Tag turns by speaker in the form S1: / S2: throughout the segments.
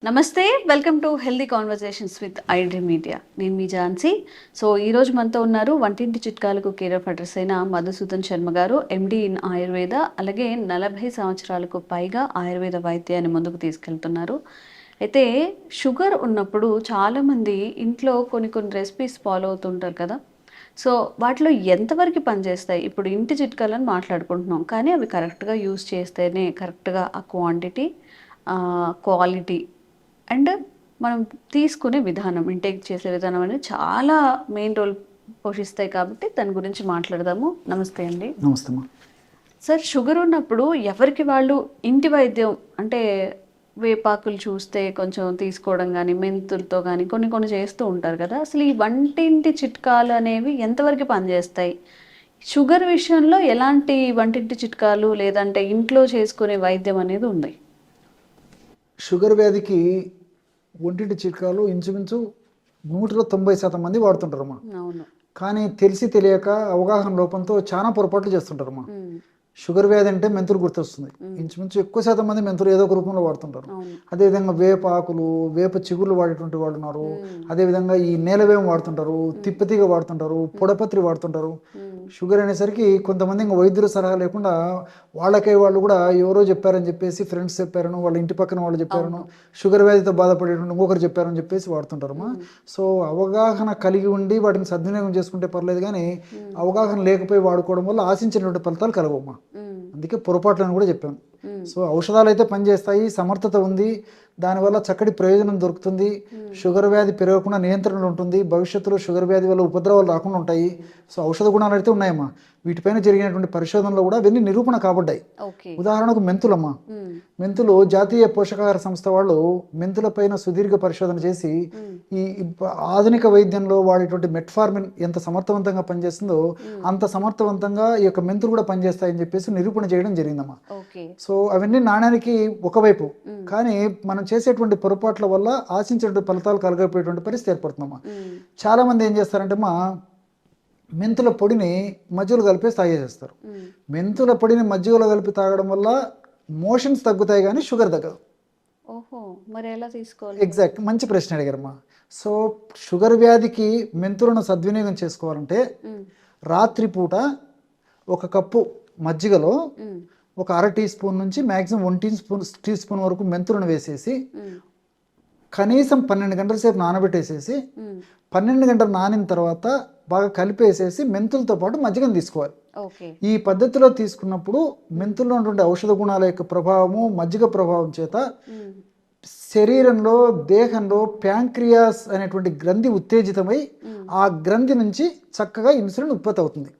S1: నమస్తే, welcome to healthy conversations with ఐడ్రీ media. నేను మీ Jhansi. So ఈరోజు మనతో ఉన్నారు వంటింటి చిట్కాలకు కేర్ ఆఫ్ అడ్రస్ అయిన మధుసూదన్ శర్మ గారు, ఎండి ఇన్ ఆయుర్వేద. అలాగే 40 సంవత్సరాలకు పైగా ఆయుర్వేద వైద్యాన్ని ముందుకు తీసుకెళ్తున్నారు. అయితే షుగర్ ఉన్నప్పుడు చాలామంది ఇంట్లో కొన్ని రెసిపీస్ ఫాలో అవుతుంటారు కదా. సో వాటిలో ఎంతవరకు పనిచేస్తాయి? ఇప్పుడు ఇంటి చిట్కాలను మాట్లాడుకుంటున్నాం, కానీ అవి కరెక్ట్గా యూస్ చేస్తేనే కరెక్ట్గా ఆ క్వాంటిటీ, క్వాలిటీ అండ్ మనం తీసుకునే విధానం, ఇంటేక్ చేసే విధానం అనేది చాలా మెయిన్ రోల్ పోషిస్తాయి. కాబట్టి దాని గురించి మాట్లాడదాము. నమస్తే అండి.
S2: నమస్తే అమ్మా.
S1: సార్, షుగర్ ఉన్నప్పుడు ఎవరికి వాళ్ళు ఇంటి వైద్యం అంటే వేపాకులు చూస్తే కొంచెం తీసుకోవడం కానీ, మెంతులతో కానీ కొన్ని చేస్తూ ఉంటారు కదా. అసలు ఈ వంటింటి చిట్కాలు అనేవి ఎంతవరకు పనిచేస్తాయి? షుగర్ విషయంలో ఎలాంటి వంటింటి చిట్కాలు లేదంటే ఇంట్లో చేసుకునే వైద్యం అనేది ఉంది?
S2: షుగర్ వ్యాధికి ఒంటింటి చిట్కాలు ఇంచుమించు 190% మంది వాడుతుంటారమ్మా.
S1: అవును.
S2: కానీ తెలిసి తెలియక అవగాహన లోపంతో చాలా పొరపాట్లు చేస్తుంటారమ్మా. షుగర్ వ్యాధి అంటే మెంతులు గుర్తొస్తుంది. ఇంచుమించు ఎక్కువ శాతం మంది మెంతులు ఏదో ఒక రూపంలో వాడుతుంటారు. అదేవిధంగా వేప ఆకులు, వేప చిగుర్లు వాడేటువంటి వాళ్ళు ఉన్నారు. అదేవిధంగా ఈ నేలవేం వాడుతుంటారు, తిప్పతీగ వాడుతుంటారు, పొడపత్రి వాడుతుంటారు. షుగర్ అనేసరికి కొంతమంది ఇంకా వైద్యుల సలహా లేకుండా వాళ్ళు కూడా ఎవరో చెప్పారని చెప్పేసి, ఫ్రెండ్స్ చెప్పారను, వాళ్ళ ఇంటి పక్కన వాళ్ళు చెప్పారను, షుగర్ వ్యాధితో బాధపడేటువంటి ఇంకొకరు చెప్పారని చెప్పేసి వాడుతుంటారమ్మా. సో అవగాహన కలిగి ఉండి వాటిని సద్వినియోగం చేసుకుంటే పర్లేదు, కానీ అవగాహన లేకపోయి వాడుకోవడం వల్ల ఆశించినటువంటి ఫలితాలు కలగమ్మా. అందుకే పొరపాట్లను కూడా చెప్పాను. సో ఔషధాలు అయితే పనిచేస్తాయి, సమర్థత ఉంది, దానివల్ల చక్కటి ప్రయోజనం దొరుకుతుంది. షుగర్ వ్యాధి పెరగకుండా నియంత్రణలు ఉంటుంది. భవిష్యత్తులో షుగర్ వ్యాధి వల్ల ఉపద్రవాలు రాకుండా ఉంటాయి. సో ఔషధ గుణాలు అయితే ఉన్నాయమ్మా. వీటిపైన జరిగినటువంటి పరిశోధనలో కూడా అవన్నీ నిరూపణ కాబడ్డాయి. ఉదాహరణకు మెంతులమ్మా. మెంతులు జాతీయ పోషకాహార సంస్థ వాళ్ళు మెంతుల పైన సుదీర్ఘ పరిశోధన చేసి ఈ ఆధునిక వైద్యంలో వాడేటువంటి మెట్ఫార్మిన్ ఎంత సమర్థవంతంగా పనిచేస్తుందో అంత సమర్థవంతంగా ఈ యొక్క మెంతులు కూడా పనిచేస్తాయని చెప్పేసి నిరూపణ చేయడం జరిగిందమ్మా. సో అవన్నీ నాణ్యానికి ఒకవైపు, కానీ మనం చేసేటువంటి పొరపాట్ల వల్ల ఆశించేటువంటి ఫలితాలు కలగకపోయేటువంటి పరిస్థితి ఏర్పడుతుందమ్మా. చాలా మంది ఏం చేస్తారంటే మెంతుల పొడిని మజ్జిగలో కలిపి తాగేసేస్తారు. మెంతుల పొడిని మజ్జిగలో కలిపి తాగడం వల్ల మోషన్స్ తగ్గుతాయి, కానీ షుగర్ తగ్గదు.
S1: ఓహో, మరి ఎలా తీసుకోవాలి?
S2: ఎగ్జాక్ట్, మంచి ప్రశ్న అడిగారమ్మా. సో షుగర్ వ్యాధికి మెంతులను సద్వినియోగం చేసుకోవాలంటే రాత్రిపూట 1 కప్పు మజ్జిగలో ఒక 1/2 టీ స్పూన్ నుంచి మ్యాక్సిమం 1 టీ స్పూన్ వరకు మెంతులను వేసేసి కనీసం 12 గంటల సేపు నానబెట్టేసేసి 12 గంటలు నానిన తర్వాత బాగా కలిపేసేసి మెంతులతో పాటు మజ్జిగను తీసుకోవాలి. ఈ పద్ధతిలో తీసుకున్నప్పుడు మెంతుల్లో ఉన్నటువంటి ఔషధ గుణాల యొక్క ప్రభావము, మజ్జిగ ప్రభావం చేత శరీరంలో, దేహంలో ప్యాంక్రియాస్ అనేటువంటి గ్రంథి ఉత్తేజితమై ఆ గ్రంథి నుంచి చక్కగా ఇన్సులిన్ ఉత్పత్తి అవుతుంది.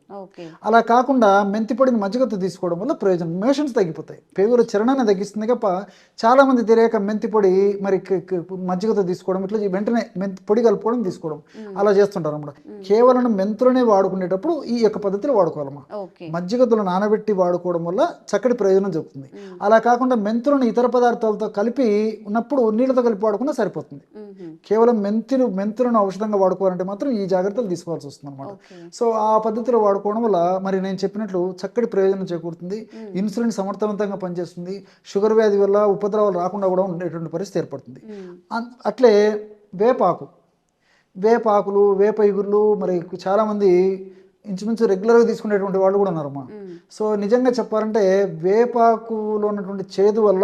S2: అలా కాకుండా మెంతి పొడిని మజ్జిగతో తీసుకోవడం వల్ల ప్రయోజనం, మోషన్స్ తగ్గిపోతాయి, పేగుల చరణాన్ని తగ్గిస్తుంది. తప్ప చాలా మంది తెలియక మెంతి పొడి మరి మజ్జిగతో తీసుకోవడం, ఇట్లా వెంటనే మెంతి పొడి కలుపుకోవడం, తీసుకోవడం అలా చేస్తుంటారు అన్నమాట. కేవలం మెంతులనే వాడుకునేటప్పుడు ఈ యొక్క పద్ధతిలో వాడుకోవాలమ్మా. మజ్జిగతో నానబెట్టి వాడుకోవడం వల్ల చక్కటి ప్రయోజనం జరుగుతుంది. అలా కాకుండా మెంతులను ఇతర పదార్థాలతో కలిపి ఉన్నప్పుడు నీళ్ళతో కలిపి వాడుకున్నా సరిపోతుంది. కేవలం మెంతులను ఔషధంగా వాడుకోవాలంటే మాత్రం ఈ జాగ్రత్తలు తీసుకోవాల్సి వస్తుంది అనమాట. సో ఆ పద్ధతిలో వాడుకోవడం వల్ల మరి నేను చెప్పినట్లు చక్కటి ప్రయోజనం చేకూరుతుంది. ఇన్సులిన్ సమర్థవంతంగా పనిచేస్తుంది. షుగర్ వ్యాధి వల్ల ఉపద్రవాలు రాకుండా కూడా ఉండేటువంటి పరిస్థితి ఏర్పడుతుంది. అట్లే వేపాకులు, వేప ఇగుర్లు మరి చాలామంది ఇంచుమించు రెగ్యులర్గా తీసుకునేటువంటి వాళ్ళు కూడా ఉన్నారమ్మా. సో నిజంగా చెప్పాలంటే వేపాకులో ఉన్నటువంటి చేదు వల్ల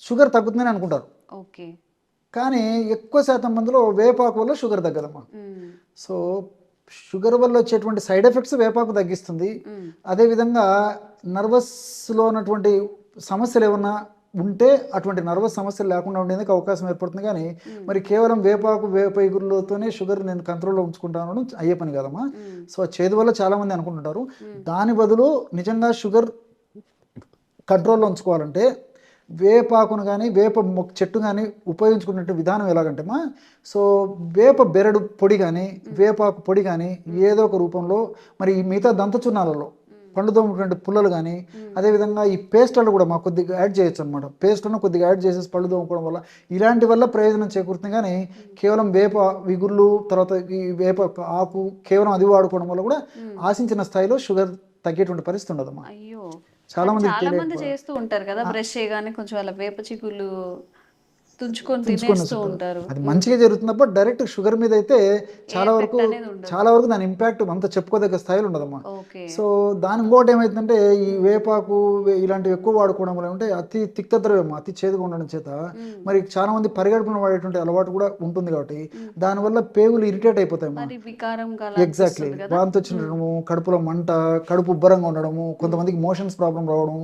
S2: షుగర్ తగ్గుతుందని అనుకుంటారు, కానీ ఎక్కువ శాతం మందిలో వేపాకు వల్ల షుగర్ తగ్గదమ్మా. సో షుగర్ వల్ల వచ్చేటువంటి సైడ్ ఎఫెక్ట్స్ వేపాకు తగ్గిస్తుంది. అదేవిధంగా నర్వస్లో ఉన్నటువంటి సమస్యలు ఏమన్నా ఉంటే అటువంటి నర్వస్ సమస్యలు లేకుండా ఉండేందుకు అవకాశం ఏర్పడుతుంది. కానీ మరి కేవలం వేప ఇగురులతోనే షుగర్ నేను కంట్రోల్లో ఉంచుకుంటాను అయ్యే పని కాదమ్మా. సో చేదు వల్ల చాలామంది అనుకుంటుంటారు. దాని బదులు నిజంగా షుగర్ కంట్రోల్లో ఉంచుకోవాలంటే వేపాకును కానీ వేప చెట్టు కానీ ఉపయోగించుకునే విధానం ఎలాగంటే సో వేప బెరడు పొడి కానీ వేపాకు పొడి కానీ ఏదో ఒక రూపంలో మరి మిగతా దంతచున్నాలలో పండుతోటువంటి పుల్లలు కానీ, అదేవిధంగా ఈ పేస్ట్లను కూడా కొద్దిగా యాడ్ చేయొచ్చు అనమాట. పేస్ట్లను కొద్దిగా యాడ్ చేసేసి పళ్ళు తోముకోవడం వల్ల ఇలాంటి వల్ల ప్రయోజనం చేకూరుతుంది. కానీ కేవలం వేప విగుర్లు, తర్వాత ఈ వేప ఆకు కేవలం అది వాడుకోవడం వల్ల కూడా ఆశించిన స్థాయిలో షుగర్ తగ్గేటువంటి పరిస్థితి ఉండదమ్మా.
S1: చాలా మంది చేస్తూ ఉంటారు కదా, బ్రష్ చేయగానే కొంచెం అలా వేప చిగుళ్ళు తుంచుకొని
S2: తుంచుకొని
S1: తినేస్తూ
S2: వస్తుంటారు.
S1: ఉంటారు.
S2: అది మంచిగా జరుగుతుంది తప్ప డైరెక్ట్ షుగర్ మీద అయితే చాలా
S1: ఎఫెక్ట్
S2: వరకు
S1: అనేది ఉండదు.
S2: చాలా వరకు దాని ఇంపాక్ట్ అంత చెప్పుకోదగ్గ స్థాయిలో ఉండదమ్మా.
S1: ఓకే.
S2: సో దాని ఇంకోటి ఏమైతుందంటే ఈ వేపాకు ఇలాంటివి ఎక్కువ వాడుకోవడం వల్ల అంటే అతి తిక్తద్రవ్యం అతి చేదుగా ఉండడం చేత మరి చాలా మంది పరిగడుపున వాడేటువంటి అలవాటు కూడా ఉంటుంది కాబట్టి దానివల్ల పేగులు ఇరిటేట్ అయిపోతాయమ్మా.
S1: మరి వికారంగా
S2: ఎగ్జాక్ట్లీ
S1: అనిపిస్తుంది కదా.
S2: వాంతి వచ్చిండడము, కడుపులో మంట, కడుపు ఉబ్బరంగా ఉండడము, కొంతమందికి మోషన్స్ ప్రాబ్లం రావడం,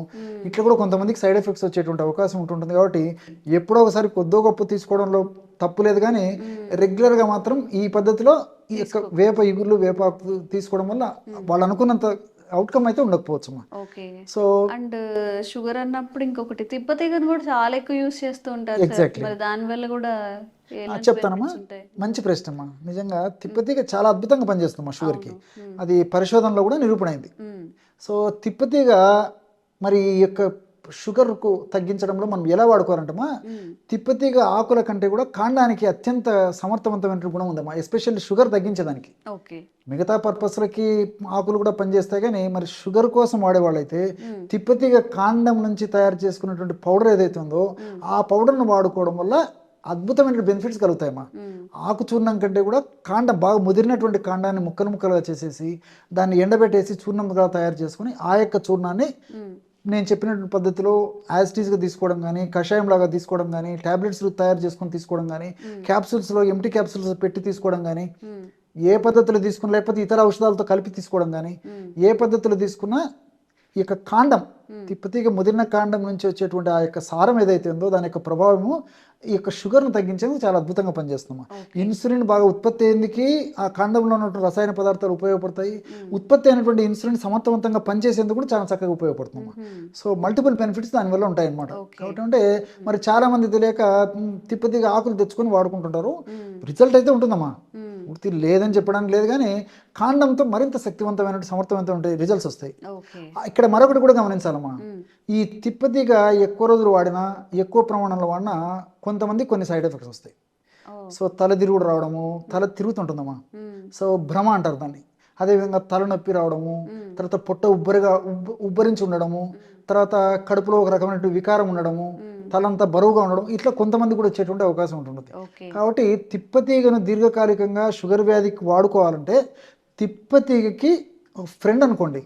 S2: ఇట్లా కూడా కొంతమందికి సైడ్ ఎఫెక్ట్స్ వచ్చేటువంటి అవకాశం ఉంటుంటుంది. కాబట్టి ఎప్పుడో ఒకసారి కొద్దో గొప్ప తీసుకోవడంలో తప్పు లేదు, కానీ రెగ్యులర్గా మాత్రం ఈ పద్ధతిలో ఈ యొక్క వేప ఇగుర్లు వేపాకు తీసుకోవడం వల్ల వాళ్ళు అనుకున్నంత అవుట్కమ్ అయితే ఉండకపోవచ్చు.
S1: ఓకే.
S2: సో
S1: అండ్ షుగర్ అన్నప్పుడు ఇంకొకటి తిప్పతీగను కూడా చాలా ఎక్కువ యూస్ చేస్తూ ఉంటారు సార్.
S2: ఎగ్జాక్ట్లీ
S1: మరి దాని వల్ల కూడా ఎలాంటి
S2: చెప్తానమ్మా.
S1: benefits ఉంటాయి?
S2: మంచి ప్రశ్న అమ్మా. నిజంగా తిప్పతీగ చాలా అద్భుతంగా పనిచేస్తుందమ్మా షుగర్కి. అది పరిశోధనలో కూడా నిరూపణైంది. సో తిప్పతీగ మరి ఈ యొక్క షుగర్కు తగ్గించడంలో మనం ఎలా వాడుకోవాలంటమ్మా, తిప్పతీగ ఆకుల కంటే కూడా కాండానికి అత్యంత సమర్థవంతమైన గుణం ఉందమ్మా, ఎస్పెషల్లీ షుగర్ తగ్గించడానికి.
S1: ఓకే.
S2: మిగతా పర్పస్లకి ఆకులు కూడా పనిచేస్తాయి, కానీ మరి షుగర్ కోసం వాడేవాళ్ళైతే తిప్పతీగ కాండం నుంచి తయారు చేసుకున్నటువంటి పౌడర్ ఏదైతే ఉందో ఆ పౌడర్ను వాడుకోవడం వల్ల అద్భుతమైన బెనిఫిట్స్ కలుగుతాయమ్మా. ఆకు చూర్ణం కంటే కూడా కాండం బాగా ముదిరినటువంటి కాండాన్ని ముక్కలు ముక్కలుగా చేసేసి దాన్ని ఎండబెట్టేసి చూర్ణంగా తయారు చేసుకుని ఆ యొక్క చూర్ణాన్ని నేను చెప్పినటువంటి పద్ధతిలో యాజిటీస్గా తీసుకోవడం కానీ, కషాయం లాగా తీసుకోవడం కానీ, ట్యాబ్లెట్స్ తయారు చేసుకొని తీసుకోవడం కానీ, క్యాప్సూల్స్లో ఎంటీ క్యాప్సూల్స్ పెట్టి తీసుకోవడం కానీ, ఏ పద్ధతిలో తీసుకున్నా లేకపోతే ఇతర ఔషధాలతో కలిపి తీసుకోవడం కానీ, ఏ పద్ధతిలో తీసుకున్నా ఈ యొక్క కాండం తిప్పతీగ ముదిరిన కాండం నుంచి వచ్చేటువంటి ఆ యొక్క సారం ఏదైతే ఉందో దాని యొక్క ప్రభావము ఈ యొక్క షుగర్ను తగ్గించేందుకు చాలా అద్భుతంగా పనిచేస్తున్నాం. ఇన్సులిన్ బాగా ఉత్పత్తి అయ్యేందుకు ఆ కాండంలో ఉన్నటువంటి రసాయన పదార్థాలు ఉపయోగపడతాయి. ఉత్పత్తి అయినటువంటి ఇన్సులిన్ సమర్థవంతంగా పనిచేసేందుకు కూడా చాలా చక్కగా ఉపయోగపడుతున్నాం. సో మల్టిపుల్ బెనిఫిట్స్ దానివల్ల ఉంటాయన్నమాట. కాబట్టి అంటే మరి చాలా మంది తెలియక తిప్పతీగ ఆకులు తెచ్చుకొని వాడుకుంటుంటారు. రిజల్ట్ అయితే ఉంటుందమ్మా, పూర్తి లేదని చెప్పడానికి లేదు, కానీ కాండంతో మరింత శక్తివంతమైన సమర్థవంతమైన రిజల్ట్స్ వస్తాయి. ఇక్కడ మరొకటి కూడా గమనించాలమ్మా, ఈ తిప్పతీగ ఎక్కువ రోజులు వాడినా ఎక్కువ ప్రమాణంలో వాడినా కొంతమంది కొన్ని సైడ్ ఎఫెక్ట్స్ వస్తాయి. సో తల తిరుగుడు రావడము, తల తిరుగుతుంటుందమ్మా, సో భ్రమ అంటారు దాన్ని. అదేవిధంగా తలనొప్పి రావడము, తర్వాత పొట్ట ఉబ్బరించి ఉండడము, తర్వాత కడుపులో ఒక రకమైన వికారం ఉండడము, తలంతా బరువుగా ఉండడం, ఇట్లా కొంతమంది కూడా వచ్చేటువంటి అవకాశం ఉంటుంది. కాబట్టి తిప్పతీగను దీర్ఘకాలికంగా షుగర్ వ్యాధికి వాడుకోవాలంటే తిప్పతీగకి ఫ్రెండ్ అనుకోండి,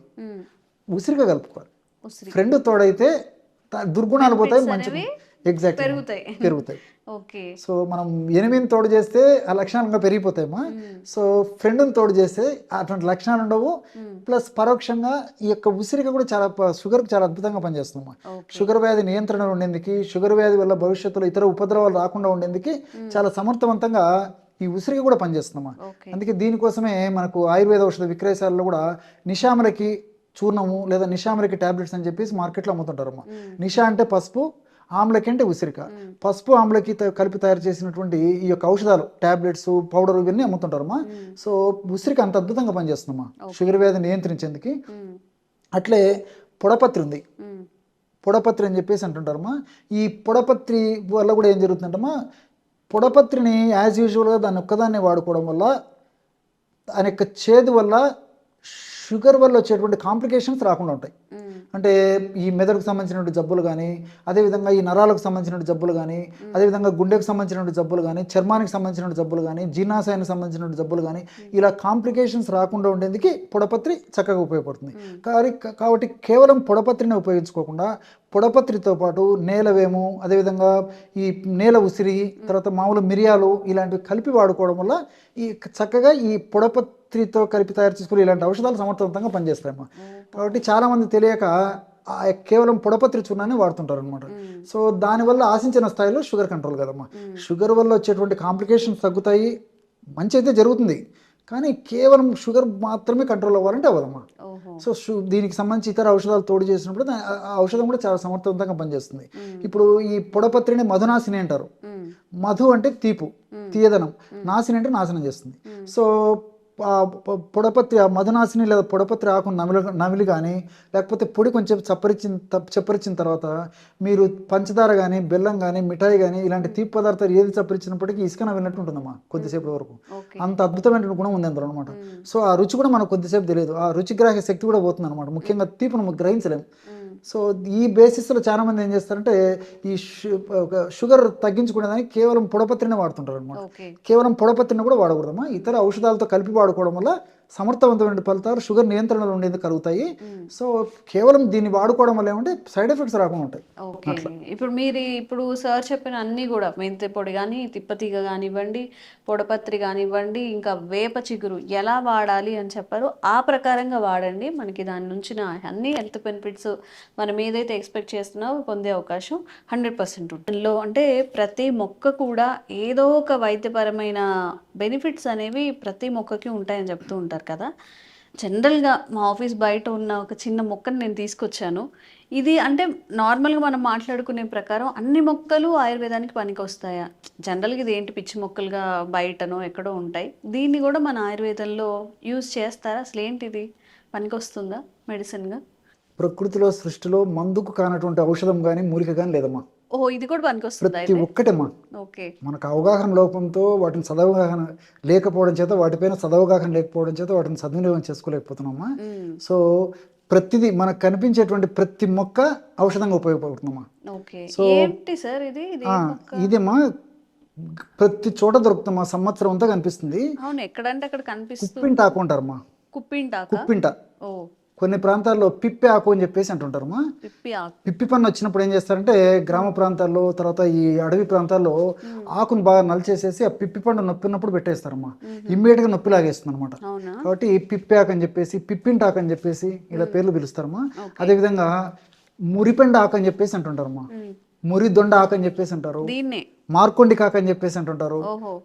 S2: ఉసిరిగా కలుపుకోవాలి. ఫ్రెండ్ తోడైతే దుర్గుణాలు పోతాయి, మంచి ఎగ్జాక్ట్ పెరుగుతాయి. సో మనం ఎనిమిదిని తోడు చేస్తే ఆ లక్షణాలుగా పెరిగిపోతాయమ్మా. సో ఫ్రెండ్ని తోడు చేస్తే అటువంటి లక్షణాలు ఉండవు. ప్లస్ పరోక్షంగా ఈ యొక్క ఉసిరిక కూడా చాలా షుగర్కి చాలా అద్భుతంగా పనిచేస్తుందమ్మా. షుగర్ వ్యాధి నియంత్రణ ఉండేందుకు, షుగర్ వ్యాధి వల్ల భవిష్యత్తులో ఇతర ఉపద్రవాలు రాకుండా ఉండేందుకు చాలా సమర్థవంతంగా ఈ ఉసిరిక కూడా పనిచేస్తుందమ్మా. అందుకే దీనికోసమే మనకు ఆయుర్వేద ఔషధ విక్రయశాలలో కూడా నిషామలకి చూర్ణము లేదా నిషామలకి టాబ్లెట్స్ అని చెప్పేసి మార్కెట్లో అమ్ముతుంటారమ్మా. నిషా అంటే పసుపు, ఆమ్లకి అంటే ఉసిరిక. పసుపు ఆమ్లకి కలిపి తయారు చేసినటువంటి ఈ యొక్క ఔషధాలు, టాబ్లెట్స్, పౌడర్ ఇవన్నీ అమ్ముతుంటారమ్మా. సో ఉసిరిక అంత అద్భుతంగా పనిచేస్తుందమ్మా షుగర్ వ్యాధి నియంత్రించేందుకు. అట్లే పొడపత్రి ఉంది, పొడపత్రి అని చెప్పేసి అంటుంటారమ్మా. ఈ పొడపత్రి వల్ల కూడా ఏం జరుగుతుందంటమ్మా, పొడపత్రిని యాజ్ యూజువల్గా దాన్ని ఒక్కదాన్ని వాడుకోవడం వల్ల దాని యొక్క చేదు వల్ల షుగర్ వల్ల వచ్చేటువంటి కాంప్లికేషన్స్ రాకుండా ఉంటాయి. అంటే ఈ మెదడుకు సంబంధించినటువంటి జబ్బులు కానీ, అదేవిధంగా ఈ నరాలకు సంబంధించినటువంటి జబ్బులు కానీ, అదేవిధంగా గుండెకు సంబంధించినటువంటి జబ్బులు కానీ, చర్మానికి సంబంధించినటువంటి జబ్బులు కానీ, జీర్ణాశయానికి సంబంధించినటువంటి జబ్బులు కానీ, ఇలా కాంప్లికేషన్స్ రాకుండా ఉండేందుకు పొడపత్రి చక్కగా ఉపయోగపడుతుంది. కాబట్టి కేవలం పొడపత్రిని ఉపయోగించుకోకుండా పొడపత్రితో పాటు నేలవేము, అదేవిధంగా ఈ నేల ఉసిరి, తర్వాత మామూలు మిరియాలు ఇలాంటివి కలిపి వాడుకోవడం వల్ల ఈ చక్కగా ఈ పొడపత్రితో కలిపి తయారు చేసుకుని ఇలాంటి ఔషధాలు సమర్థవంతంగా పనిచేస్తాయమ్మా. కాబట్టి చాలామంది తెలియక కేవలం పొడపత్రి చూర్ణాన్ని వాడుతుంటారు అనమాట. సో దానివల్ల ఆశించిన స్థాయిలో షుగర్ కంట్రోల్ కదమ్మా. షుగర్ వల్ల వచ్చేటువంటి కాంప్లికేషన్స్ తగ్గుతాయి, మంచి అయితే జరుగుతుంది, కానీ కేవలం షుగర్ మాత్రమే కంట్రోల్ అవ్వాలంటే అవ్వదమ్మా. సో దీనికి సంబంధించి ఇతర ఔషధాలు తోడు చేసినప్పుడు ఆ ఔషధం కూడా చాలా సమర్థవంతంగా పనిచేస్తుంది. ఇప్పుడు ఈ పొడపత్రిని మధునాశిని అంటారు. మధు అంటే తీపు, తీయదనం, నాశిని అంటే నాశనం చేస్తుంది. సో పొడపత్రి మధునాశిని లేదా పొడపత్రి ఆకు నమిలి కానీ లేకపోతే పొడి కొంచెం చప్పరిచిన తర్వాత మీరు పంచదార కానీ, బెల్లం కానీ, మిఠాయి కానీ ఇలాంటి తీపి పదార్థాలు ఏది చప్పరించినప్పటికీ ఇసుక నవ్వినట్టు ఉంటుందమ్మా కొద్దిసేపు వరకు. అంత అద్భుతమైన గుణం ఉంది అందులో అనమాట. సో ఆ రుచి కూడా మనకు కొద్దిసేపు తెలియదు, ఆ రుచిగ్రాహ్య శక్తి కూడా పోతుంది అనమాట. ముఖ్యంగా తీపును గ్రహించలేము. సో ఈ బేసిస్లో చాలా మంది ఏం చేస్తారంటే ఈ షుగర్ తగ్గించుకునేదానికి కేవలం పొడపత్రినే వాడుతుంటారు అనమాట.
S1: ఓకే.
S2: కేవలం పొడపత్రిని కూడా వాడకూడదమ్మా, ఇతర ఔషధాలతో కలిపి వాడుకోవడం వల్ల సమర్థవంతమైన ఫలితాలు షుగర్ నియంత్రణలో ఉండేది కలుగుతాయి. సో కేవలం దీన్ని వాడుకోవడం వల్ల ఏమంటే సైడ్ ఎఫెక్ట్స్ రాకుండా ఉంటాయి.
S1: ఓకే. ఇప్పుడు సార్ చెప్పిన అన్ని కూడా మెంతి పొడి కానీ, తిప్పతీగ కానివ్వండి, పొడపత్రి కానివ్వండి, ఇంకా వేప చిగురు ఎలా వాడాలి అని చెప్పారు. ఆ ప్రకారంగా వాడండి. మనకి దాని నుంచి అన్ని హెల్త్ బెనిఫిట్స్ మనం ఏదైతే ఎక్స్పెక్ట్ చేస్తున్నామో పొందే అవకాశం 100% ఉంటుంది. అంటే ప్రతి మొక్క కూడా ఏదో ఒక వైద్యపరమైన బెనిఫిట్స్ అనేవి ప్రతి మొక్కకి ఉంటాయని చెప్తూ ఉంటారు కదా. జనరల్గా మా ఆఫీస్ బయట ఉన్న ఒక చిన్న మొక్కను నేను తీసుకొచ్చాను. ఇది అంటే నార్మల్గా మనం మాట్లాడుకునే ప్రకారం అన్ని మొక్కలు ఆయుర్వేదానికి పనికి వస్తాయా? జనరల్గా ఇది ఏంటి పిచ్చి మొక్కలుగా బయటనో ఎక్కడో ఉంటాయి, దీన్ని కూడా మన ఆయుర్వేదంలో యూజ్ చేస్తారా? అసలు ఏంటిది, పనికి వస్తుందా మెడిసిన్గా?
S2: ప్రకృతిలో సృష్టిలో మందుకు కానటువంటి ఔషధం కానీ మూలిక కానీ లేదమ్మా.
S1: ఓహో, ఇది కూడా పనికి వస్తుందా?
S2: ప్రతి ఒక్కటమ్మా.
S1: ఓకే.
S2: మనకు అవగాహన లోపంతో వాటిని సదవగాహన లేకపోవడం చేత, వాటిపైన సదవగాహన లేకపోవడం చేత వాటిని సద్వినియోగం చేసుకోలేకపోతున్నామా. సో ప్రతిదీ మనకు కనిపించేటువంటి ప్రతి మొక్క ఔషధంగా ఉపయోగపడుతుందమ్మా.
S1: ఓకే.
S2: సో
S1: ఏంటి సార్ ఇది?
S2: ఇదేమా ప్రతి చోట దొరుకుతామా, సంవత్సరం అంతా కనిపిస్తుంది.
S1: అవును, ఎక్కడంటే అక్కడ కనిపిస్తుంది.
S2: కుప్పింట ఆకు అంటారమ్మా. కుప్పింట.
S1: ఓ,
S2: కొన్ని ప్రాంతాల్లో పిప్పి ఆకు అని చెప్పేసి అంటుంటారమ్మా. పిప్పి పన్ను వచ్చినప్పుడు ఏం చేస్తారంటే గ్రామ ప్రాంతాల్లో, తర్వాత ఈ అడవి ప్రాంతాల్లో ఆకును బాగా నలిచేసేసి ఆ పిప్పి పండు నొప్పినప్పుడు పెట్టేస్తారమ్మా. ఇమ్మీడియట్ గా నొప్పి లాగేస్తుంది అనమాట. కాబట్టి పిప్పి ఆకు అని చెప్పేసి, పిప్పింట ఆకు అని చెప్పేసి ఇలా పేర్లు పిలుస్తారమ్మా. అదేవిధంగా మురిపెండ ఆకు అని చెప్పేసి అంటుంటారమ్మా. మురి దొండ ఆకు అని చెప్పేసి అంటారు. మార్కొండి కాక అని చెప్పేసి అంటుంటారు.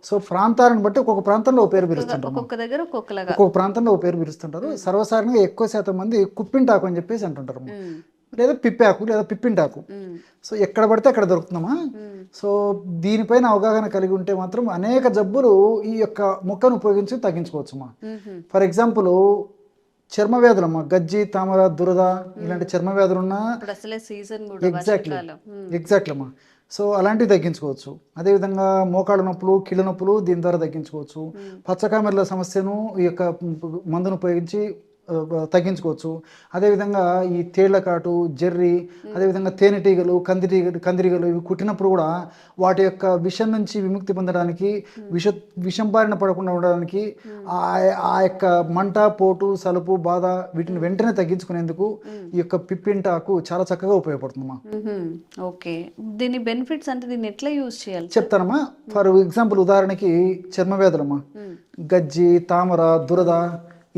S2: సో ప్రాంతాలను బట్టి ఒక్కొక్క ప్రాంతంలో ఒక పేరు పిలుస్తుంటారు. ఒక్కొక్క ప్రాంతంలో ఒక పేరు పిలుస్తుంటారు. సర్వసాధారణంగా ఎక్కువ శాతం మంది కుప్పింటాకు అని చెప్పేసి అంటుంటారు, లేదా పిప్పాకు లేదా పిప్పింటాకు. సో ఎక్కడ పడితే అక్కడ దొరుకుతుందమ్మా. సో దీనిపైన అవగాహన కలిగి ఉంటే మాత్రం అనేక జబ్బులు ఈ యొక్క మొక్కను ఉపయోగించి తగ్గించుకోవచ్చమ్మా. ఫర్ ఎగ్జాంపుల్ చర్మ వ్యాధులమ్మా, గజ్జి, తామర, దురద ఇలాంటి చర్మ వ్యాధులు ఉన్నా ఎగ్జాక్ట్లీ అమ్మా. సో అలాంటివి తగ్గించుకోవచ్చు. అదేవిధంగా మోకాళ్ళ నొప్పులు, కీళ్ళ నొప్పులు దీని ద్వారా తగ్గించుకోవచ్చు. పచ్చకామెర్ల సమస్యను ఈ యొక్క మందును ఉపయోగించి తగ్గించుకోవచ్చు. అదేవిధంగా ఈ తేళ్ల కాటు, జెర్రీ, అదేవిధంగా తేనెటీగలు, కందిరీగలు ఇవి కుట్టినప్పుడు కూడా వాటి యొక్క విషం నుంచి విముక్తి పొందడానికి, విషం బారిన పడకుండా ఉండడానికి, ఆ యొక్క మంట, పోటు, సలుపు, బాధ వీటిని వెంటనే తగ్గించుకునేందుకు ఈ యొక్క పిప్పింటాకు చాలా చక్కగా ఉపయోగపడుతుందమ్మా.
S1: ఓకే. దీని బెనిఫిట్స్ అంటే దీన్ని ఎట్లా యూజ్ చేయాలి
S2: చెప్తానమ్మా. ఫర్ ఎగ్జాంపుల్ ఉదాహరణకి చర్మ వ్యాధులమ్మా, గజ్జి, తామర, దురద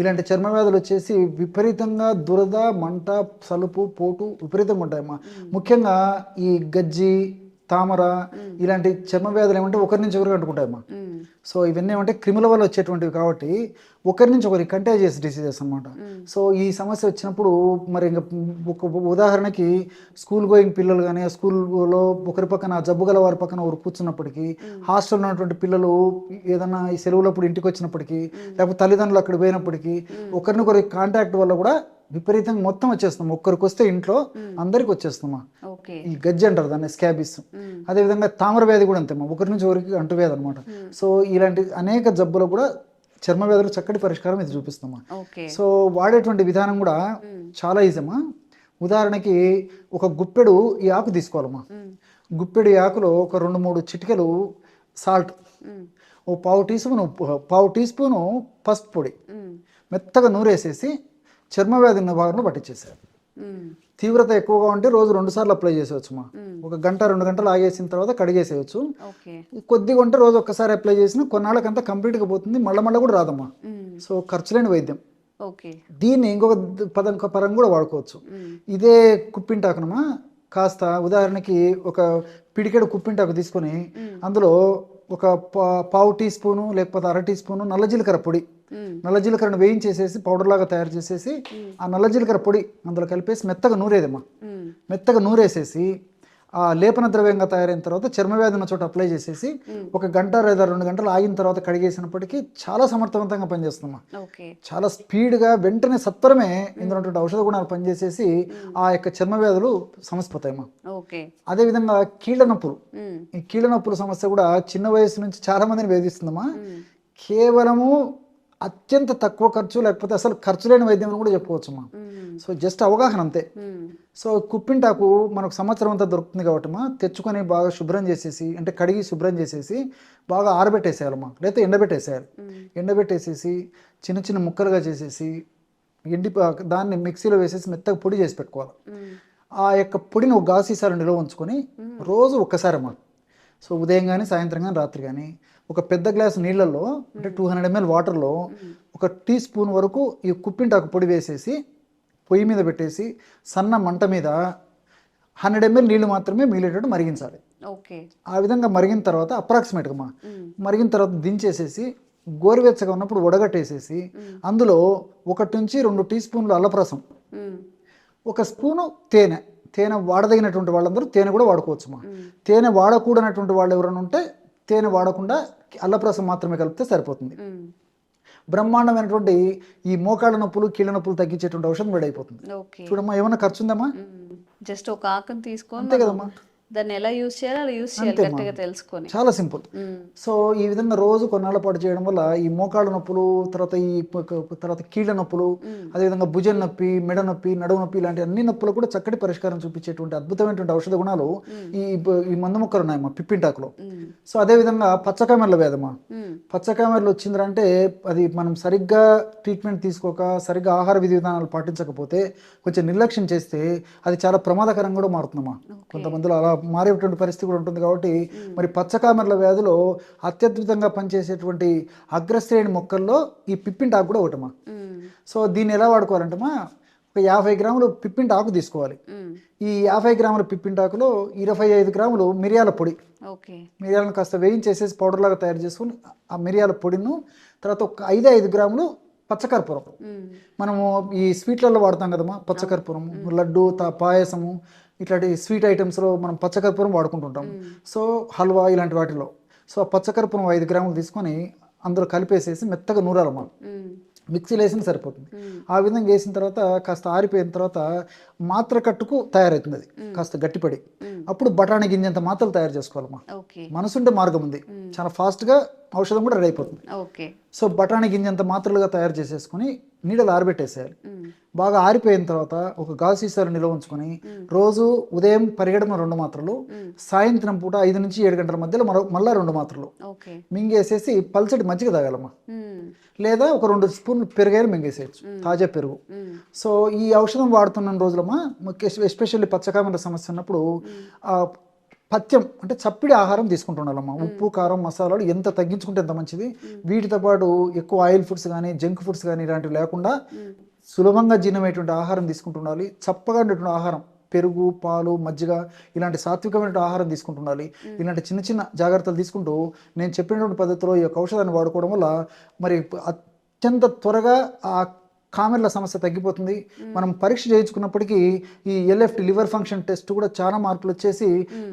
S2: ఇలాంటి చర్మ వ్యాధులు వచ్చేసి విపరీతంగా దురద, మంట, సలుపు, పోటు విపరీతంగా ఉంటాయమ్మా. ముఖ్యంగా ఈ గజ్జి, తామర ఇలాంటి చర్మ వ్యాధులు ఏమంటే ఒకరి నుంచి ఒకరికి అంటుకుంటాయమ్మా. సో ఇవన్నీ ఏమంటే క్రిముల వల్ల వచ్చేటువంటివి కాబట్టి ఒకరి నుంచి ఒకరికి కంటాజియస్ డిసీజెస్ అనమాట. సో ఈ సమస్య వచ్చినప్పుడు మరి ఇంకా ఒక ఉదాహరణకి స్కూల్ గోయింగ్ పిల్లలు కానీ స్కూల్లో ఒకరి పక్కన జబ్బు గల వారి పక్కన ఒకరు కూర్చున్నప్పటికీ, హాస్టల్లో ఉన్నటువంటి పిల్లలు ఏదైనా ఈ సెలవులప్పుడు ఇంటికి వచ్చినప్పటికీ, లేకపోతే తల్లిదండ్రులు అక్కడ పోయినప్పటికీ ఒకరినొకరి కాంటాక్ట్ వల్ల కూడా విపరీతంగా మొత్తం వచ్చేస్తాం. ఒక్కరికి వస్తే ఇంట్లో అందరికి వచ్చేస్తామా. ఈ గజ్జి అంటారు దాన్ని, స్కాబిస్. అదేవిధంగా తామర వ్యాధి కూడా అంతేమా, ఒకరి నుంచి ఒకరికి అంటువ్యాధి అనమాట. సో ఇలాంటి అనేక జబ్బులు కూడా చర్మ వ్యాధులు చక్కటి పరిష్కారం ఇది చూపిస్తామా. సో వాడేటువంటి విధానం కూడా చాలా ఈజీమా. ఉదాహరణకి ఒక గుప్పెడు ఈ ఆకు తీసుకోవాలమ్మా. గుప్పెడు ఈ ఆకులో ఒక 2-3 చిటికెలు సాల్ట్, ఓ పావు టీ స్పూను పసుపు పొడి మెత్తగా నూరేసేసి చర్మ వ్యాధి ఉన్న భాగంలో పట్టించేసారు. తీవ్రత ఎక్కువగా ఉంటే రోజు 2 సార్లు అప్లై చేసేవచ్చు మా. 1 గంట 2 గంటలు ఆగేసిన తర్వాత కడిగేసేయచ్చు. కొద్దిగా ఉంటే రోజు ఒక్కసారి అప్లై చేసినా కొన్నాళ్ళకంతా కంప్లీట్గా పోతుంది, మళ్ళీ కూడా రాదమ్మా. సో ఖర్చు లేని వైద్యం. దీన్ని ఇంకొక పరం కూడా వాడుకోవచ్చు. ఇదే కుప్పింటాకునమా, కాస్త ఉదాహరణకి ఒక పిడికెడు కుప్పింటాకు తీసుకొని అందులో ఒక పావు టీ స్పూను లేకపోతే 1/2 టీ స్పూను నల్ల జీలకర్ర పొడి, నల్ల జీలకర్రను వేయించేసేసి పౌడర్ లాగా తయారు చేసేసి ఆ నల్ల జీలకర్ర పొడి అందులో కలిపేసి మెత్తగా నూరేదమ్మా. మెత్తగా నూరేసేసి ఆ లేపన ద్రవ్యంగా తయారైన తర్వాత చర్మ వ్యాధి ఉన్న చోట అప్లై చేసేసి 1 గంట లేదా 2 గంటలు ఆగిన తర్వాత కడిగేసినప్పటికీ చాలా సమర్థవంతంగా పనిచేస్తుందమ్మా. చాలా స్పీడ్గా వెంటనే సత్వరమే ఇందులో ఔషధ గుణాలు పనిచేసేసి ఆ యొక్క చర్మ వ్యాధులు సమసిపోతాయమ్మా. అదేవిధంగా కీళ్ళ నొప్పులు, ఈ కీళ్ళ నొప్పుల సమస్య కూడా చిన్న వయసు నుంచి చాలా మందిని వేధిస్తుందమ్మా. కేవలము అత్యంత తక్కువ ఖర్చు, లేకపోతే అసలు ఖర్చు లేని వైద్యం అని కూడా చెప్పుకోవచ్చు అమ్మా. సో జస్ట్ అవగాహన అంతే. సో కుప్పింటాకు మనకు సంవత్సరం అంతా దొరుకుతుంది కాబట్టి తెచ్చుకొని బాగా శుభ్రం చేసేసి, అంటే కడిగి శుభ్రం చేసేసి బాగా ఆరబెట్టేసేయాలమ్మా, లేకపోతే ఎండబెట్టేసేయాలి. ఎండబెట్టేసేసి చిన్న చిన్న ముక్కలుగా చేసేసి దాన్ని మిక్సీలో వేసేసి మెత్తగా పొడి చేసి పెట్టుకోవాలి. ఆ యొక్క పొడిని ఒక గాజు సీసాలో నిల్వ ఉంచుకొని రోజు ఒక్కసారి అమ్మా, సో ఉదయం కానీ సాయంత్రం కానీ రాత్రి కానీ ఒక పెద్ద గ్లాస్ నీళ్ళల్లో, అంటే 200 ml వాటర్లో 1 టీ స్పూన్ వరకు ఈ కుప్పింటాకు పొడి వేసేసి పొయ్యి మీద పెట్టేసి సన్న మంట మీద 100 ml నీళ్లు మాత్రమే మిగిలేటట్టు మరిగించాలి. ఆ విధంగా మరిగిన తర్వాత అప్రాక్సిమేట్గా మరిగిన తర్వాత దించేసేసి గోరువెచ్చగా ఉన్నప్పుడు వడగట్టేసేసి అందులో 1 నుంచి 2 టీ స్పూన్లు అల్లప్రసం, 1 స్పూను తేనె వాడదగినటువంటి వాళ్ళందరూ తేనె కూడా వాడుకోవచ్చు. తేనె వాడకూడనటువంటి వాళ్ళు ఎవరైనా ఉంటే తేనె వాడకుండా అల్లప్రసం మాత్రమే కలిపితే సరిపోతుంది. బ్రహ్మాండమైనటువంటి ఈ మోకాళ్ళ నొప్పులు, కీళ్ళ నొప్పులు తగ్గించేటువంటి ఔషధం రెడీ అయిపోతుంది. చూడమ్మా, ఏమన్నా ఖర్చు ఉందమ్మా?
S1: జస్ట్ ఒక ఆకుని తీసుకొని
S2: అంతే కదమ్మా.
S1: దాన్ని ఎలా యూజ్ చేయాలో అలా యూజ్ చేయాలి, కరెక్ట్గా తెలుసుకొని.
S2: చాలా సింపుల్. సో ఈ విధంగా రోజు కొన్నాళ్ళ పాటు చేయడం వల్ల ఈ మోకాళ్ళ నొప్పులు, తర్వాత కీళ్ళ నొప్పులు, అదేవిధంగా భుజం నొప్పి, మెడ నొప్పి, నడుము నొప్పి ఇలాంటి అన్ని నొప్పులు కూడా చక్కటి పరిష్కారం చూపించేటువంటి అద్భుతమైనటువంటి ఔషధ గుణాలు ఈ మందు మొక్కలు ఉన్నాయమ్మా పిప్పింటాకులో. సో అదేవిధంగా పచ్చకామెర్ల వ్యాధమ్మా, పచ్చకామెర్లు వచ్చిందంటే అది మనం సరిగ్గా ట్రీట్మెంట్ తీసుకోక, సరిగ్గా ఆహార విధి విధానాలు పాటించకపోతే, కొంచెం నిర్లక్ష్యం చేస్తే అది చాలా ప్రమాదకరంగా కూడా మారుతుందమ్మా. కొంతమందిలో అలా మారేటువంటి పరిస్థితి కూడా ఉంటుంది. కాబట్టి మరి పచ్చకామెర్ల వ్యాధిలో అత్యద్భుతంగా పనిచేసేటువంటి అగ్రశ్రేణి మొక్కల్లో ఈ పిప్పింటాకు కూడా ఒకటమ్మా. సో దీన్ని ఎలా వాడుకోవాలంటమ్మా, ఒక 50 గ్రాములు పిప్పింటాకు తీసుకోవాలి. ఈ 50 గ్రాముల పిప్పింటాకులో 25 గ్రాములు మిరియాల పొడి, మిరియాలను కాస్త వేయించేసేసి పౌడర్ లాగా తయారు చేసుకుని ఆ మిరియాల పొడిను, తర్వాత ఒక 5 గ్రాములు పచ్చకర్పూరం. మనము ఈ స్వీట్లలో వాడతాం కదమ్మా పచ్చకర్పూరము, లడ్డు, పాయసము, ఇట్లాంటి స్వీట్ ఐటమ్స్లో మనం పచ్చకర్పూరం వాడుకుంటుంటాం. సో హల్వా ఇలాంటి వాటిలో. సో ఆ పచ్చకర్పూరం 5 గ్రాములు తీసుకొని అందులో కలిపేసేసి మెత్తగా నూరాలమ్మా, మిక్సీలో వేసిన సరిపోతుంది. ఆ విధంగా వేసిన తర్వాత కాస్త ఆరిపోయిన తర్వాత మాత్ర కట్టుకు తయారవుతుంది. అది కాస్త గట్టిపడి అప్పుడు బఠానీ గింజంత మాత్రలు తయారు చేసుకోవాలమ్మా. మనసుంటే మార్గం ఉంది, చాలా ఫాస్ట్గా ఔషధం కూడా రెడీ అయిపోతుంది. సో బఠానీ గింజంత మాత్రలుగా తయారు చేసేసుకుని నీడలు ఆరబెట్టేసేయాలి. బాగా ఆరిపోయిన తర్వాత ఒక గాజు సీసాలు నిల్వ ఉంచుకొని రోజు ఉదయం పరిగెడమ 2 మాత్రలు, సాయంత్రం పూట 5 నుంచి 7 గంటల మధ్యలో మళ్ళా 2 మాత్రలు మింగేసేసి పల్చటి మజ్జిగ తాగాలమ్మా. లేదా ఒక 2 స్పూన్లు పెరుగైనా మింగేసేయచ్చు, తాజా పెరుగు. సో ఈ ఔషధం వాడుతున్న రోజులమ్మా, ఎస్పెషల్లీ పచ్చకామెర్ల సమస్య ఉన్నప్పుడు పథ్యం అంటే చప్పిడి ఆహారం తీసుకుంటుండాలమ్మా. ఉప్పు, కారం, మసాలాలు ఎంత తగ్గించుకుంటే ఎంత మంచిది. వీటితో పాటు ఎక్కువ ఆయిల్ ఫుడ్స్ కానీ, జంక్ ఫుడ్స్ కానీ ఇలాంటివి లేకుండా సులభంగా జీర్ణమైనటువంటి ఆహారం తీసుకుంటుండాలి. చప్పగా ఉండేటువంటి ఆహారం, పెరుగు, పాలు, మజ్జిగ ఇలాంటి సాత్వికమైన ఆహారం తీసుకుంటుండాలి. ఇలాంటి చిన్న చిన్న జాగ్రత్తలు తీసుకుంటూ నేను చెప్పినటువంటి పద్ధతిలో ఈ యొక్క ఔషధాన్ని వాడుకోవడం వల్ల మరి అత్యంత త్వరగా ఆ కామెర్ల సమస్య తగ్గిపోతుంది. మనం పరీక్ష చేయించుకున్నప్పటికీ ఈ LFT లివర్ ఫంక్షన్ టెస్ట్ కూడా చాలా మార్పులు వచ్చేసి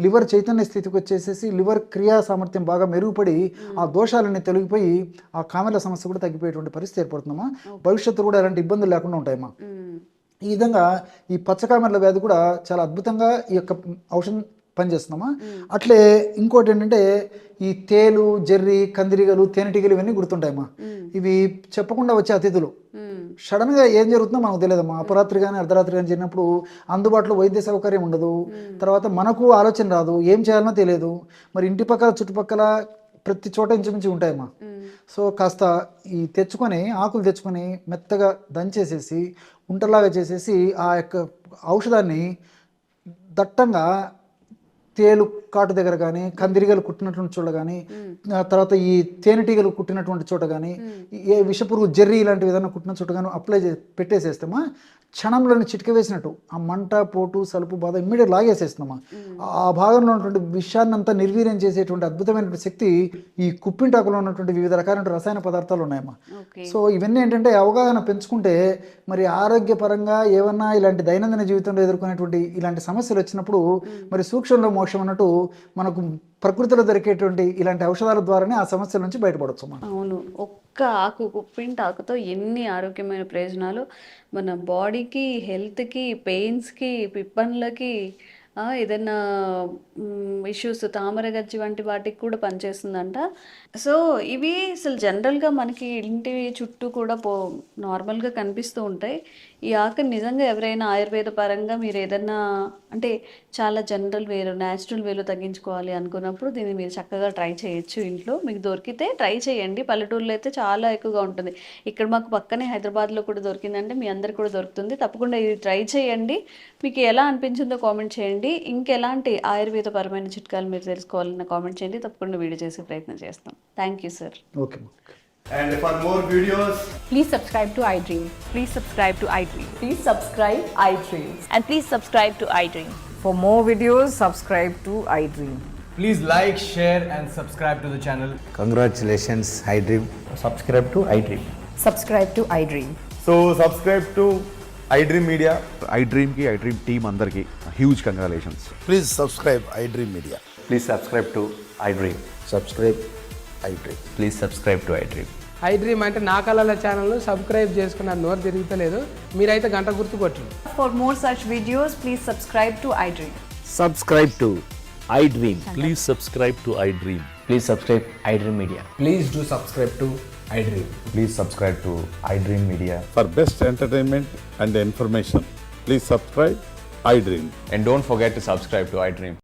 S2: లివర్ చైతన్య స్థితికి వచ్చేసేసి లివర్ క్రియా సామర్థ్యం బాగా మెరుగుపడి ఆ దోషాలన్నీ తొలగిపోయి ఆ కామెర్ల సమస్య కూడా తగ్గిపోయేటువంటి పరిస్థితి ఏర్పడుతుందమ్మా. భవిష్యత్తు కూడా ఎలాంటి ఇబ్బందులు లేకుండా ఉంటాయమ్మా. ఈ విధంగా ఈ పచ్చకామెర్ల వ్యాధి కూడా చాలా అద్భుతంగా ఈ యొక్క ఔషధం పనిచేస్తున్నామా. అట్లే ఇంకోటి ఏంటంటే ఈ తేలు, జెర్రీ, కందిరీగలు, తేనెటీగలు ఇవన్నీ గుర్తుంటాయమ్మా. ఇవి చెప్పకుండా వచ్చే అతిథులు. సడన్గా ఏం జరుగుతుందో మనకు తెలియదమ్మా. అపరాత్రి కానీ అర్ధరాత్రి కానీ జరిగినప్పుడు అందుబాటులో వైద్య సౌకర్యం ఉండదు. తర్వాత మనకు ఆలోచన రాదు, ఏం చేయాలనో తెలియదు. మరి ఇంటి పక్కల చుట్టుపక్కల ప్రతి చోట ఇంచుమించి ఉంటాయమ్మా. సో కాస్త ఈ ఆకులు తెచ్చుకొని మెత్తగా దంచేసేసి ఉంటలాగా చేసేసి ఆ యొక్క ఔషధాన్ని దట్టంగా తేలు కాటు దగ్గర కానీ, కందిరీగలు కుట్టినటువంటి చోట కానీ, తర్వాత ఈ తేనెటీగలు కుట్టినటువంటి చోట కానీ, ఏ విషపురుగు, జెర్రీ ఇలాంటివి ఏదైనా కుట్టిన చోట కానీ అప్లై పెట్టేసేస్తామా, క్షణంలోని చిటిక వేసినట్టు ఆ మంట, పోటు, సలుపు, బాధ ఇమ్మీడియట్ లాగేసేస్తున్నామా. ఆ భాగంలో ఉన్నటువంటి విషయాన్ని అంతా నిర్వీర్యం చేసేటువంటి అద్భుతమైనటువంటి శక్తి ఈ కుప్పింటాకులో ఉన్నటువంటి వివిధ రకాలైన రసాయన పదార్థాలు ఉన్నాయమ్మా. సో ఇవన్నీ ఏంటంటే అవగాహన పెంచుకుంటే మరి ఆరోగ్యపరంగా ఏమన్నా ఇలాంటి దైనందిన జీవితంలో ఎదుర్కొనేటువంటి ఇలాంటి సమస్యలు వచ్చినప్పుడు మరి సూక్ష్మంలో మోక్షం అన్నట్టు మనకు ప్రకృతిలో దొరికేటువంటి ఇలాంటి ఔషధాల ద్వారానే ఆ సమస్యల నుంచి బయటపడవచ్చు.
S1: అవును, ఒక్క ఆకు, కుప్పింటాకుతో ఎన్ని ఆరోగ్యమైన ప్రయోజనాలు మన బాడీకి, హెల్త్కి, పెయిన్స్కి, పిప్పన్లకి, ఏదైనా ఇష్యూస్ తామర గజ్జి వంటి వాటికి కూడా పనిచేస్తుందంట. సో ఇవి అసలు జనరల్గా మనకి ఇంటి చుట్టూ కూడా నార్మల్గా కనిపిస్తూ ఉంటాయి. ఈ ఆకుని నిజంగా ఎవరైనా ఆయుర్వేద పరంగా మీరు ఏదైనా అంటే చాలా జనరల్ వేలో న్యాచురల్ వేలో తగ్గించుకోవాలి అనుకున్నప్పుడు దీన్ని మీరు చక్కగా ట్రై చేయొచ్చు. ఇంట్లో మీకు దొరికితే ట్రై చేయండి. పల్లెటూరులో అయితే చాలా ఎక్కువగా ఉంటుంది. ఇక్కడ మాకు పక్కనే హైదరాబాద్లో కూడా దొరికిందంటే మీ అందరికి కూడా దొరుకుతుంది. తప్పకుండా ఇది ట్రై చేయండి. మీకు ఎలా అనిపించిందో కామెంట్ చేయండి. ఇంకెలాంటి ఆయుర్వేదపరమైన చిట్కాలు మీరు తెలుసుకోవాలన్న కామెంట్ చేయండి. తప్పకుండా వీడియో చేసే ప్రయత్నం చేస్తాం. Thank you sir.
S2: Okay.
S3: And for more videos,
S4: Please subscribe to iDream.
S5: Please subscribe to iDream.
S4: Please subscribe iDream.
S5: And please subscribe to iDream.
S4: For more videos, subscribe to iDream.
S6: Please like, share and subscribe to the channel.
S7: Congratulations, iDream.
S8: Subscribe to iDream.
S4: Subscribe to iDream.
S3: so subscribe to iDream Media.
S9: iDream team అందరికి huge congratulations.
S7: Please subscribe iDream Media.
S8: Please subscribe to iDream.
S7: Subscribe iDream.
S8: Please subscribe to iDream.
S10: iDream అంటే నా కళల ఛానల్ను subscribe చేసుకున్న నోరు తిరుగుతలేదు, మీరైతే గంట గుర్తు కొట్టండి.
S4: For more such videos, please subscribe to iDream.
S8: Subscribe to iDream.
S11: Please subscribe to iDream.
S8: Please subscribe iDream Media.
S6: Please do subscribe to iDream.
S8: Please subscribe to iDream Media.
S9: For best entertainment and information, please subscribe iDream.
S8: And don't forget to subscribe to iDream.